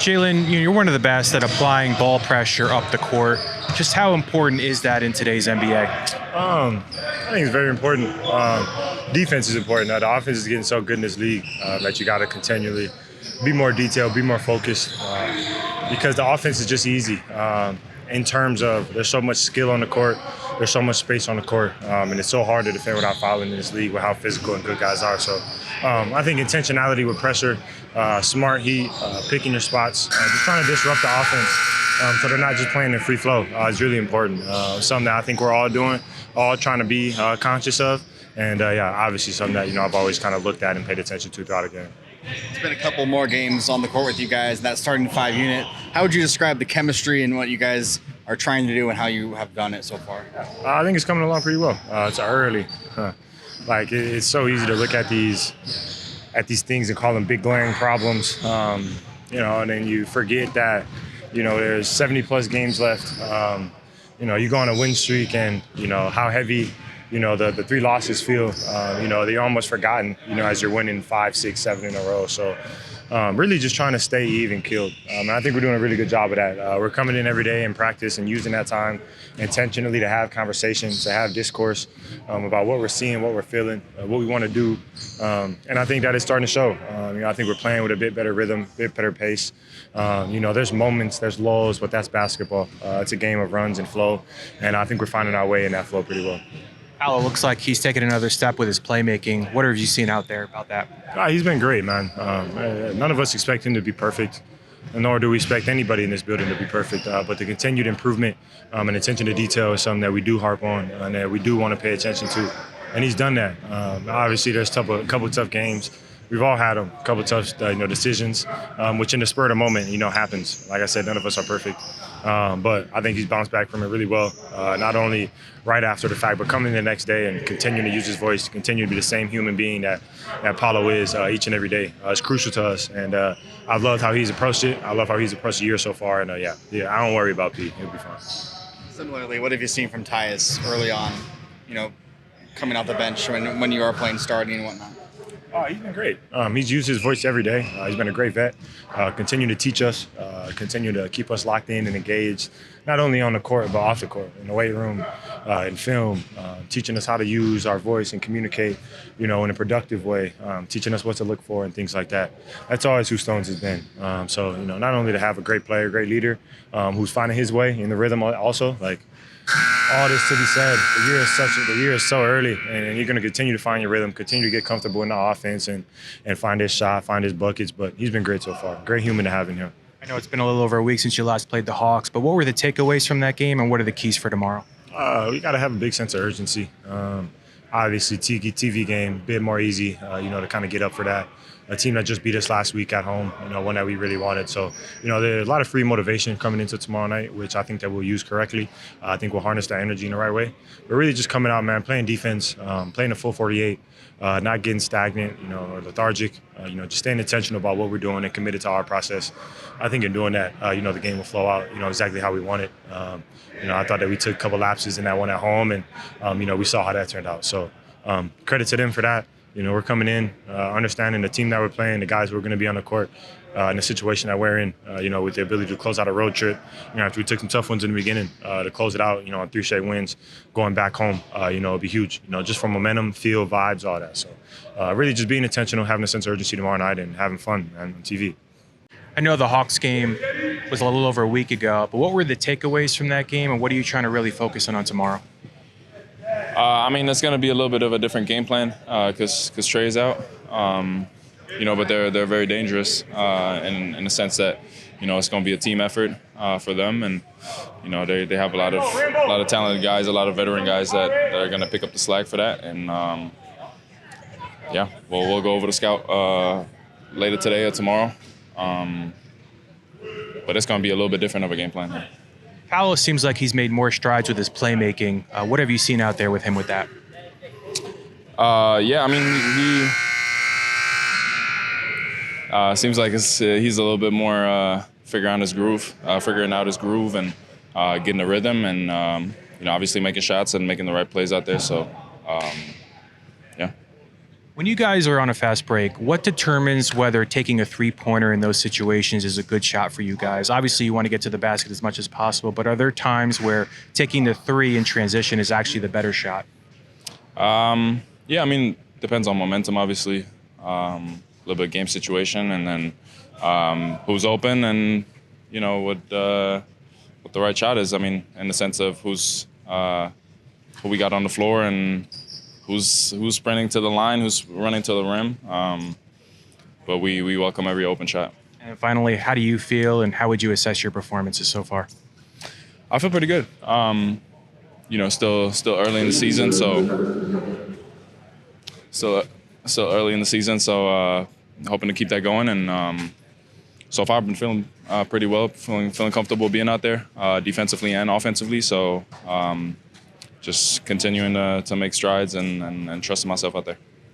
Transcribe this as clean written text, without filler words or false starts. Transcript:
Jalen, you're one of the best at applying ball pressure up the court. Just how important is that in today's NBA? I think it's very important. Defense is important. The offense is getting so good in this league that you got to continually be more detailed, be more focused, because the offense is just easy in terms of there's so much skill on the court, there's so much space on the court, and it's so hard to defend without fouling in this league with how physical and good guys are. So I think intentionality with pressure, smart heat, picking your spots, just trying to disrupt the offense so they're not just playing in free flow is really important. Something that I think we're all doing, all trying to be conscious of. And obviously something that, I've always kind of looked at and paid attention to throughout the game. It's been a couple more games on the court with you guys, that starting five unit. How would you describe the chemistry and what you guys are trying to do and how you have done it so far? I think it's coming along pretty well. It's early. It's so easy to look at these things and call them big glaring problems, and then you forget that, there's 70-plus games left. You go on a win streak and, how heavy the three losses feel, they're almost forgotten, as you're winning 5, 6, 7 in a row. So really just trying to stay even keeled. And I think we're doing a really good job of that. We're coming in every day in practice and using that time intentionally to have conversations, to have discourse about what we're seeing, what we're feeling, what we want to do. And I think that is starting to show. I think we're playing with a bit better rhythm, a bit better pace. There's moments, there's lulls, but that's basketball. It's a game of runs and flow. And I think we're finding our way in that flow pretty well. Paolo looks like he's taken another step with his playmaking. What have you seen out there about that? He's been great, man. None of us expect him to be perfect, nor do we expect anybody in this building to be perfect. But the continued improvement and attention to detail is something that we do harp on and that we do want to pay attention to. And he's done that. Obviously, there's a couple of tough games. We've all had them, a couple of tough decisions, which in the spur of the moment, happens. Like I said, none of us are perfect. But I think he's bounced back from it really well, not only right after the fact, but coming the next day and continuing to use his voice, continue to be the same human being that Paolo is each and every day. It's crucial to us, and I've loved how he's approached it. I love how he's approached the year so far, and I don't worry about Pete. He'll be fine. Similarly, what have you seen from Tyus early on, coming off the bench when you are playing starting and whatnot? He's been great. He's used his voice every day. He's been a great vet. Continue to teach us, continue to keep us locked in and engaged, not only on the court, but off the court, in the weight room, in film, teaching us how to use our voice and communicate, in a productive way, teaching us what to look for and things like that. That's always who Stones has been. So, not only to have a great player, great leader, who's finding his way in the rhythm also, all this to be said, the year is so early, and you're going to continue to find your rhythm, continue to get comfortable in the offense and find his shot, find his buckets. But he's been great so far. Great human to have in here. I know it's been a little over a week since you last played the Hawks, but what were the takeaways from that game, and what are the keys for tomorrow? We got to have a big sense of urgency. Obviously, TV game, a bit more easy, to kind of get up for that. A team that just beat us last week at home, one that we really wanted. So, there's a lot of free motivation coming into tomorrow night, which I think that we'll use correctly. I think we'll harness that energy in the right way. But really just coming out, man, playing defense, playing a full 48, not getting stagnant, or lethargic, just staying intentional about what we're doing and committed to our process. I think in doing that, the game will flow out, exactly how we want it. I thought that we took a couple lapses in that one at home, and, we saw how that turned out. So credit to them for that. We're coming in, understanding the team that we're playing, the guys who are going to be on the court, in the situation that we're in, with the ability to close out a road trip. After we took some tough ones in the beginning, to close it out, on 3 straight wins, going back home, it'll be huge, just from momentum, feel, vibes, all that. So really just being intentional, having a sense of urgency tomorrow night and having fun on TV. I know the Hawks game was a little over a week ago, but what were the takeaways from that game, and what are you trying to really focus on tomorrow? It's going to be a little bit of a different game plan because Trey's out, but they're very dangerous in the sense that it's going to be a team effort for them, and they have a lot of talented guys, a lot of veteran guys that are going to pick up the slack for that, and we'll go over the scout later today or tomorrow, but it's going to be a little bit different of a game plan here. Paolo seems like he's made more strides with his playmaking. What have you seen out there with him with that? He seems like he's a little bit more figuring out his groove and getting the rhythm and, obviously making shots and making the right plays out there. So, When you guys are on a fast break, what determines whether taking a three-pointer in those situations is a good shot for you guys? Obviously, you want to get to the basket as much as possible, but are there times where taking the three in transition is actually the better shot? Yeah, I mean, depends on momentum, obviously. A little bit of game situation, and then who's open, and what the right shot is. I mean, in the sense of who we got on the floor and who's sprinting to the line, who's running to the rim. But we welcome every open shot. And finally, how do you feel, and how would you assess your performances so far? I feel pretty good. Still early in the season, so still early in the season, so hoping to keep that going. And so far, I've been feeling pretty well, feeling comfortable being out there, defensively and offensively. So just continuing to make strides and trusting myself out there.